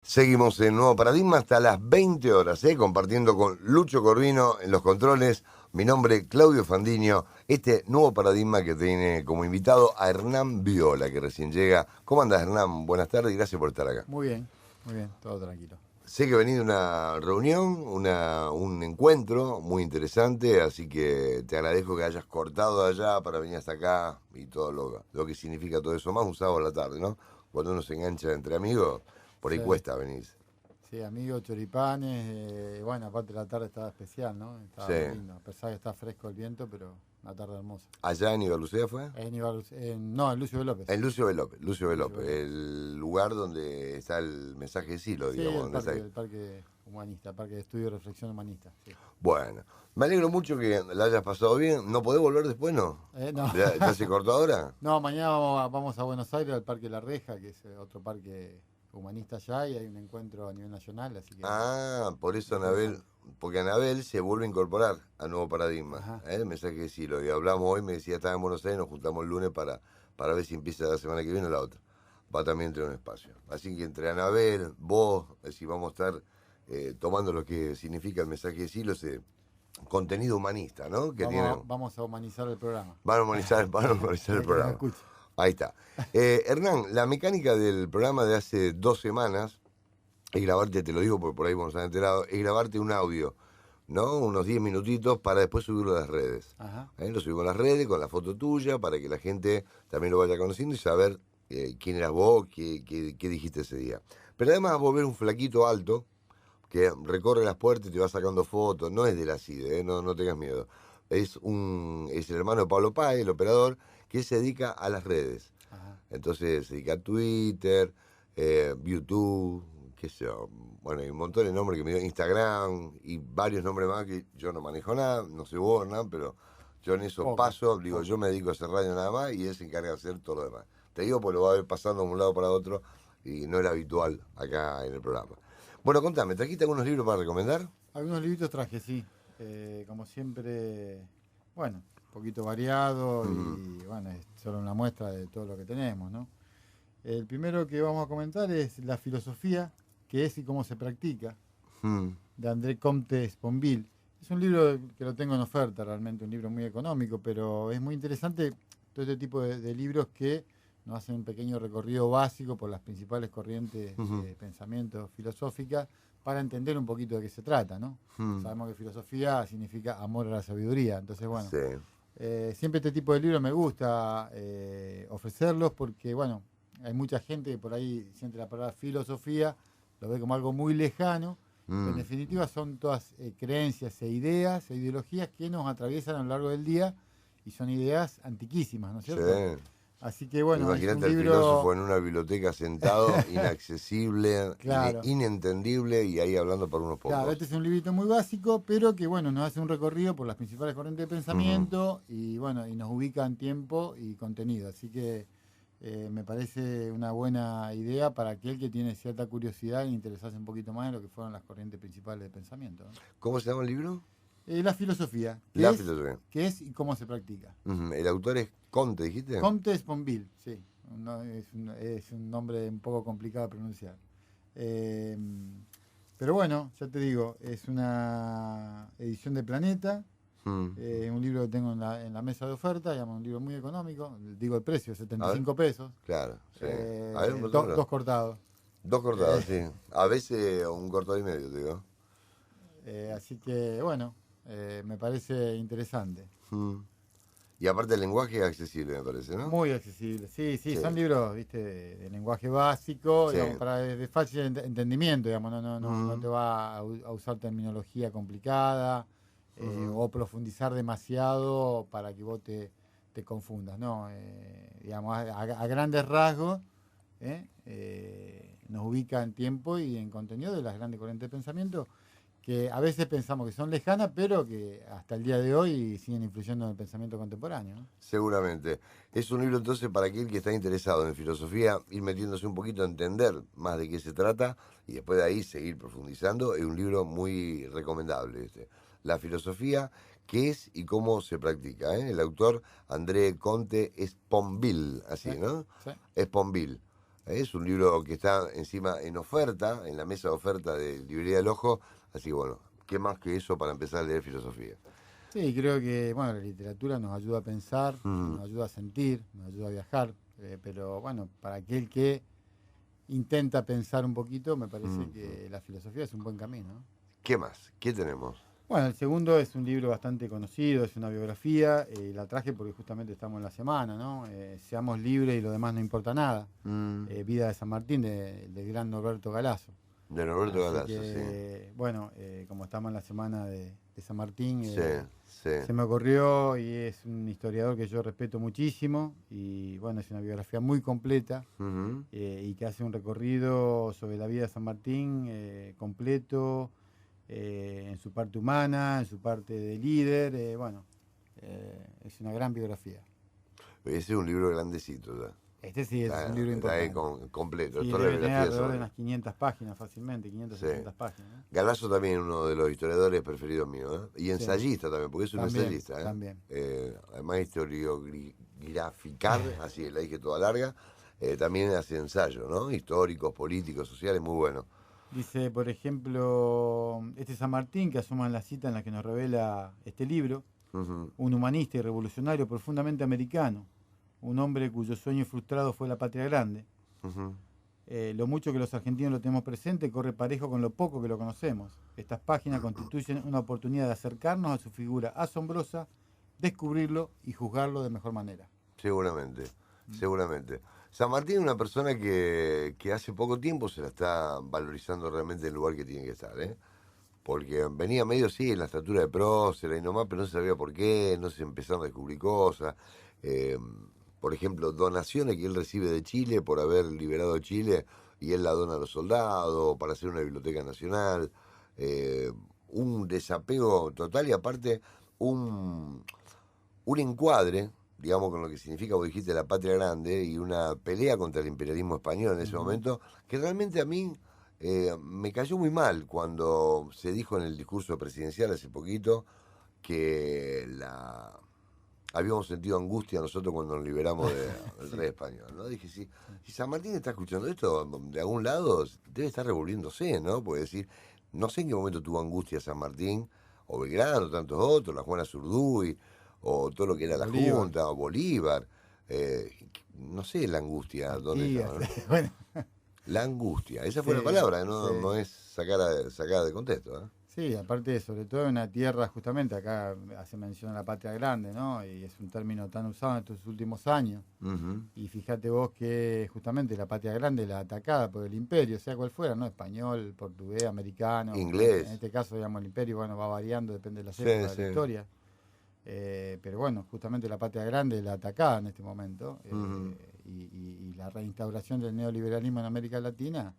Seguimos en Nuevo Paradigma hasta las 20 horas, compartiendo con Lucho Corvino en los controles. Mi nombre es Claudio Fandiño. Este Nuevo Paradigma que tiene como invitado a Hernán Viola, que recién llega. ¿Cómo andas, Hernán? Buenas tardes y gracias por estar acá. Muy bien, todo tranquilo. Sé que venís de una reunión, un encuentro muy interesante, así que te agradezco que hayas cortado allá para venir hasta acá y todo lo que significa todo eso, más un sábado a la tarde, ¿no? Cuando uno se engancha entre amigos, por ahí Sí, cuesta venir. sí, amigos, choripanes, bueno, aparte la tarde estaba especial, ¿no? Sí. Estaba muy lindo, a pesar que está fresco el viento, pero una tarde hermosa. ¿Allá en Iberlucea fue? No, en Lucio de López. En Lucio B. López, Lucio de López. el lugar donde está el mensaje de Silo, Sí, digamos, donde está ahí. el parque humanista, el parque de estudio y reflexión humanista. Sí. Bueno, me alegro mucho que la hayas pasado bien. ¿No podés volver después, no? No. ¿Ya se cortó ahora? No, mañana vamos a Buenos Aires, al Parque La Reja, que es otro parque humanista allá, y hay un encuentro a nivel nacional, así que Ah, por eso Anabel, interesante. porque Anabel se vuelve a incorporar a Nuevo Paradigma. Ajá. El mensaje de Silo. Y hablamos hoy, me decía, estaba en Buenos Aires, nos juntamos el lunes para ver si empieza la semana que viene o la otra. Va también entre un espacio. Así que entre Anabel, vos, si vamos a estar tomando lo que significa el mensaje de Silo, ese contenido humanista, ¿no? Que tiene. Vamos a humanizar el programa. Van a humanizar el Para que nos programa. escuche. Ahí está. Hernán, la mecánica del programa de hace 2 semanas es grabarte, te lo digo porque por ahí vos nos han enterado, es grabarte un audio, ¿no? Unos 10 minutitos para después subirlo a las redes. Ajá. Lo subimos a las redes con la foto tuya para que la gente también lo vaya conociendo y saber quién eras vos, qué dijiste ese día. Pero además vos ves un flaquito alto que recorre las puertas y te va sacando fotos, no es de la CIDE, no tengas miedo. Es el hermano de Pablo Páez, el operador, que se dedica a las redes. Ajá. Entonces se dedica a Twitter, YouTube, qué sé yo, bueno, hay un montón de nombres que me dio, Instagram y varios nombres más que yo no manejo nada, no sé vos, Hernán, pero yo en eso Poco, paso, digo, poco. yo me dedico a hacer radio nada más y él se encarga de hacer todo lo demás. Te digo, pues lo va a ver pasando de un lado para otro y no era habitual acá en el programa. Bueno, contame, ¿trajiste algunos libros para recomendar? Algunos libritos traje, sí. Como siempre, bueno, un poquito variado Mm, y bueno, es solo una muestra de todo lo que tenemos, ¿no? El primero que vamos a comentar es La filosofía, que es y cómo se practica, mm, de André Comte Sponville. Es un libro que lo tengo en oferta, realmente un libro muy económico, pero es muy interesante todo este tipo de libros que nos hacen un pequeño recorrido básico por las principales corrientes ujú, de pensamiento filosóficas para entender un poquito de qué se trata, ¿no? mm. Sabemos que filosofía significa amor a la sabiduría, entonces bueno, Sí. siempre este tipo de libros me gusta ofrecerlos porque bueno, hay mucha gente que por ahí siente la palabra filosofía, lo ve como algo muy lejano, pero en Mm, definitiva son todas creencias e ideas e ideologías que nos atraviesan a lo largo del día y son ideas antiquísimas, ¿no es sí. cierto? Así que bueno, es un Imagínate al filósofo libro, en una biblioteca sentado, inaccesible, claro, inentendible y ahí hablando para unos claro, pocos. este es un librito muy básico, pero que bueno, nos hace un recorrido por las principales corrientes de Ujú, pensamiento y bueno, y nos ubica en tiempo y contenido. Así que me parece una buena idea para aquel que tiene cierta curiosidad e interesarse un poquito más en lo que fueron las corrientes principales de pensamiento, ¿no? ¿Cómo se llama el libro? La filosofía, La filosofía. qué es y cómo se practica. Ujú, el autor es Conte, ¿dijiste? Comte Sponville, sí, es un nombre un poco complicado de pronunciar. Eh, pero bueno, ya te digo, es una edición de Planeta, Mm, un libro que tengo en la mesa de oferta, digamos, un libro muy económico, digo el precio, a ver, 75 pesos, claro, sí. A ver, mostrámelo. dos cortados. Dos Eh, cortadas, sí. A veces un cortado y medio, te digo. Así que bueno, me parece interesante. Mm. Y aparte el lenguaje es accesible, me parece, ¿no? Muy accesible, sí, sí, Sí, son libros, viste, de lenguaje básico, sí. digamos, para de fácil entendimiento, digamos, no Mm, te va a usar terminología complicada ujú. o profundizar demasiado para que vos te confundas, ¿no? Digamos, a grandes rasgos, nos ubica en tiempo y en contenido de las grandes corrientes de pensamiento que a veces pensamos que son lejanas, pero que hasta el día de hoy siguen influyendo en el pensamiento contemporáneo, ¿no? Seguramente. Es un libro entonces para aquel que está interesado en filosofía, ir metiéndose un poquito a entender más de qué se trata y después de ahí seguir profundizando. Es un libro muy recomendable este. La filosofía, qué es y cómo se practica. El autor André Conte Sponville, Sí, así, ¿no? sí. Sponville. Es un libro que está encima en oferta, en la mesa de oferta de Librería del Ojo, así que bueno, ¿qué más que eso para empezar a leer filosofía? Sí, creo que bueno, la literatura nos ayuda a pensar, Mm, nos ayuda a sentir, nos ayuda a viajar, pero bueno, para aquel que intenta pensar un poquito, me parece mm. que la filosofía es un buen camino, ¿no? ¿Qué más? ¿Qué tenemos? Bueno, el segundo es un libro bastante conocido, es una biografía, la traje porque justamente estamos en la semana, ¿no? Seamos libres y lo demás no importa nada. Mm, Vida de San Martín, del gran Norberto Galazo. de Roberto Así Galasso, sí. que, bueno, como estamos en la semana de San Martín, Sí, sí. se me ocurrió y es un historiador que yo respeto muchísimo y, bueno, es una biografía muy completa Ujú. y que hace un recorrido sobre la vida de San Martín completo en su parte humana, en su parte de líder, bueno, es una gran biografía. Ese es un libro grandecito ya. Este sí es un Está, libro está ahí importante. completo. Es Sí, toda la debe tener biografía de San alrededor de Martín. unas 500 páginas fácilmente, 500, Sí. 600 páginas, ¿no? Galasso también es uno de los historiadores preferidos míos, ¿eh? Y Sí, ensayista también, porque es un también, ensayista, ¿eh? también. Además de historiograficar, así la dije toda larga, también hace ensayos, ¿no? Históricos, políticos, sociales, muy buenos. Dice, por ejemplo, este San Martín, que asoma en la cita en la que nos revela este libro, Ujú, un humanista y revolucionario profundamente americano, un hombre cuyo sueño frustrado fue la patria grande. ujú. Lo mucho que los argentinos lo tenemos presente corre parejo con lo poco que lo conocemos. Estas páginas constituyen una oportunidad de acercarnos a su figura asombrosa, descubrirlo y juzgarlo de mejor manera. Seguramente, seguramente. San Martín es una persona que hace poco tiempo se la está valorizando realmente el lugar que tiene que estar, ¿eh? Porque venía medio, sí, en la estatura de prócer y nomás, pero no se sabía por qué, no se empezaron a descubrir cosas. Eh, por ejemplo, donaciones que él recibe de Chile por haber liberado Chile y él la dona a los soldados para hacer una biblioteca nacional. Eh, un desapego total y aparte un, un encuadre, digamos, con lo que significa, vos dijiste, la patria grande y una pelea contra el imperialismo español en ese Ujú. momento, que realmente a mí me cayó muy mal cuando se dijo en el discurso presidencial hace poquito que habíamos sentido angustia nosotros cuando nos liberamos del Sí, rey español, ¿no? Dije, si San Martín está escuchando esto, de algún lado debe estar revolviéndose, ¿no? Puede decir, no sé en qué momento tuvo angustia San Martín, o Belgrano, tantos otros, la Juana Zurduy, o todo lo que era la Bolívar, Junta, o Bolívar. eh, no sé la angustia, ¿dónde Artigas, estaba? ¿No? bueno, La angustia, esa fue la sí, palabra, sí. no es sacada de contexto, ¿eh? Sí, aparte, sobre todo en una tierra, justamente acá hace mención a la patria grande, ¿no? Y es un término tan usado en estos últimos años. Ujú. Y fíjate vos que justamente la patria grande, la atacada por el imperio, sea cual fuera, ¿no? Español, portugués, americano, en Inglés, este caso, digamos, el imperio, bueno, va variando, depende de las sí, épocas de la sí. historia. Pero bueno, justamente la patria grande, la atacada en este momento, Ujú. y la reinstauración del neoliberalismo en América Latina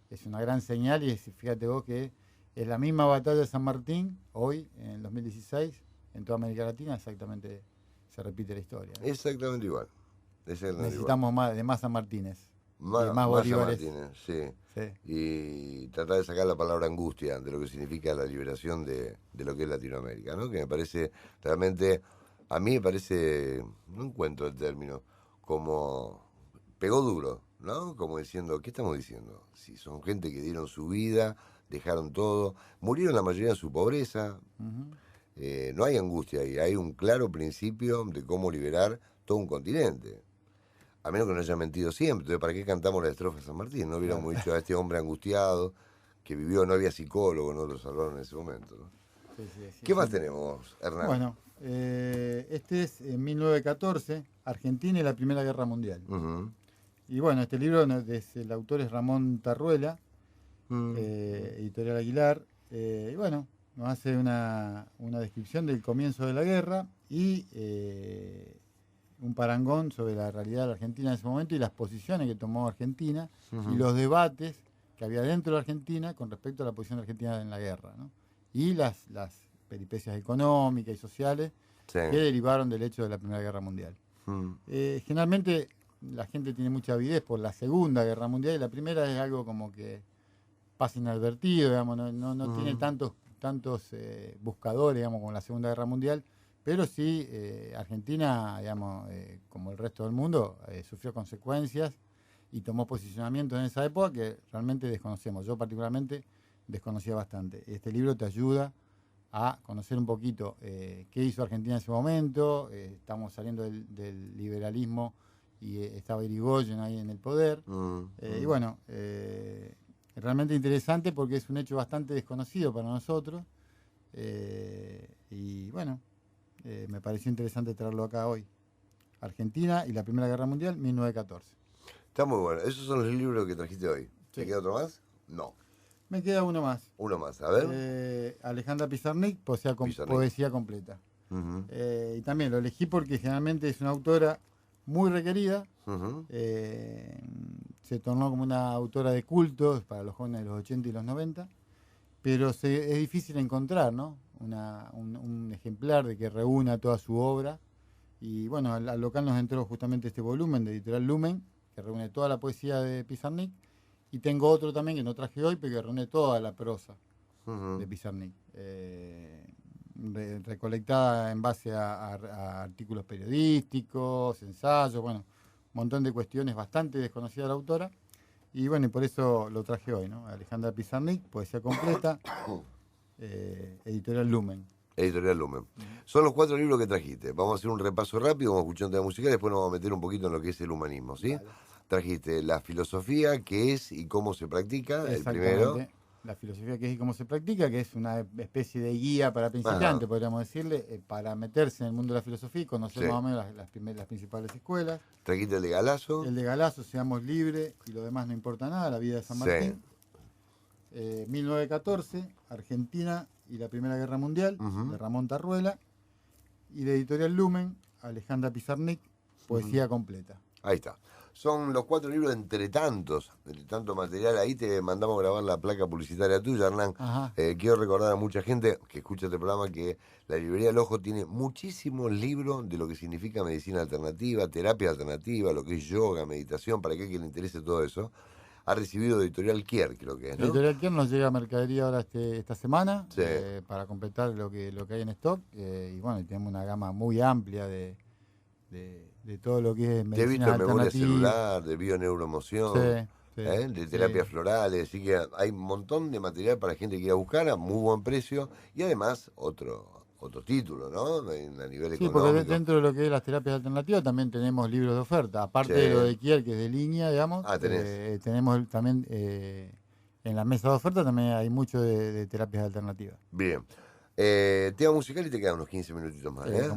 es una gran señal y fíjate vos que es la misma batalla de San Martín, hoy, en el 2016, en toda América Latina, exactamente se repite la historia, ¿no? Exactamente igual. Exactamente igual. Necesitamos más San Martínez y de más Massa Bolívares. Martínez, sí. Sí. Y tratar de sacar la palabra angustia de lo que significa la liberación de lo que es Latinoamérica, ¿no? Que me parece realmente, a mí me parece, no encuentro el término, como pegó duro, ¿no? Como diciendo, ¿qué estamos diciendo? Si son gente que dieron su vida, dejaron todo, murieron la mayoría en su pobreza, Ujú. no hay angustia ahí, hay un claro principio de cómo liberar todo un continente. A menos que no haya mentido siempre. Entonces, ¿para qué cantamos la estrofa de San Martín? No Claro. hubiéramos dicho a este hombre angustiado que vivió, no había psicólogo, no lo salvaron en ese momento, ¿no? Sí, sí, sí, ¿Qué sí. más tenemos, Hernán? Bueno, este es en 1914, Argentina y la Primera Guerra Mundial. Ujú. Y bueno, este libro el autor es Ramón Tarruela, Mm. editorial Aguilar. Y bueno, nos hace una descripción del comienzo de la guerra y un parangón sobre la realidad de la Argentina en ese momento y las posiciones que tomó Argentina y Ujú. los debates que había dentro de Argentina con respecto a la posición de Argentina en la guerra, ¿no? Y las peripecias económicas y sociales Sí. que derivaron del hecho de la Primera Guerra Mundial. Mm. Generalmente la gente tiene mucha avidez por la Segunda Guerra Mundial y la primera es algo como que pasa inadvertido, digamos, no tiene Mm. tantos buscadores, digamos, como la Segunda Guerra Mundial, pero sí Argentina, digamos, como el resto del mundo, sufrió consecuencias y tomó posicionamiento en esa época que realmente desconocemos. Yo particularmente desconocía bastante. Este libro te ayuda a conocer un poquito qué hizo Argentina en ese momento. Estamos saliendo del liberalismo y estaba Irigoyen ahí en el poder. Y bueno, realmente interesante porque es un hecho bastante desconocido para nosotros. Y bueno, me pareció interesante traerlo acá hoy. Argentina y la Primera Guerra Mundial, 1914. Está muy bueno. Esos son los libros que trajiste hoy. ¿Te Sí. queda otro más? No. Me queda uno más. Uno más, a ver. Alejandra Pizarnik, Pizarnik. Poesía completa. Ujú, Y también lo elegí porque generalmente es una autora muy requerida. ujú. Se tornó como una autora de culto para los jóvenes de los 80 y los 90. Pero es difícil encontrar, ¿no? Un ejemplar de que reúna toda su obra. Y bueno, al local nos entró justamente este volumen de Editorial Lumen, que reúne toda la poesía de Pizarnik. Y tengo otro también que no traje hoy, pero que reúne toda la prosa Ujú. de Pizarnik. Recolectada en base a artículos periodísticos, ensayos, bueno, un montón de cuestiones bastante desconocidas de la autora. Y bueno, y por eso lo traje hoy, ¿no? Alejandra Pizarnik, poesía completa, Editorial Lumen. Editorial Lumen. Son los 4 libros que trajiste. Vamos a hacer un repaso rápido, vamos a escuchar un tema musical y después nos vamos a meter un poquito en lo que es el humanismo, ¿sí? Dale. Trajiste la filosofía, qué es y cómo se practica, el primero. Exactamente. La filosofía que es y cómo se practica, que es una especie de guía para principiantes, Ajá. podríamos decirle, para meterse en el mundo de la filosofía y conocer Sí. más o menos las principales escuelas. Trajiste el de Galazo. El de Galazo, Seamos Libres y lo demás no importa nada, la vida de San Sí. Martín. 1914, Argentina y la Primera Guerra Mundial, Ujú. de Ramón Tarruela. Y de Editorial Lumen, Alejandra Pizarnik, poesía completa. Ahí está. Son los 4 libros entre tantos, entre tanto material. Ahí te mandamos a grabar la placa publicitaria tuya, Hernán. Ajá. Quiero recordar a mucha gente que escucha este programa que la librería El Ojo tiene muchísimos libros de lo que significa medicina alternativa, terapia alternativa, lo que es yoga, meditación, para aquel que le interese todo eso. Ha recibido Editorial Kier, creo que es, ¿no? Editorial Kier nos llega a mercadería ahora esta semana, Sí. para completar lo que hay en stock. Y bueno, tenemos una gama muy amplia de todo lo que es Te he medicina visto en memoria alternativa. celular, de bioneuromoción, Sí, de sí. terapias florales, así que hay un montón de material para gente que quiera buscar a muy buen precio y además otro título, ¿no? A nivel Sí, porque económico. dentro de lo que es las terapias alternativas también tenemos libros de oferta. Aparte Sí. de lo de Kier, que es de línea, digamos, Tenés. tenemos también en la mesa de oferta también hay mucho de terapias alternativas. Bien. Tema musical y te quedan unos 15 minutitos más, ¿eh? Como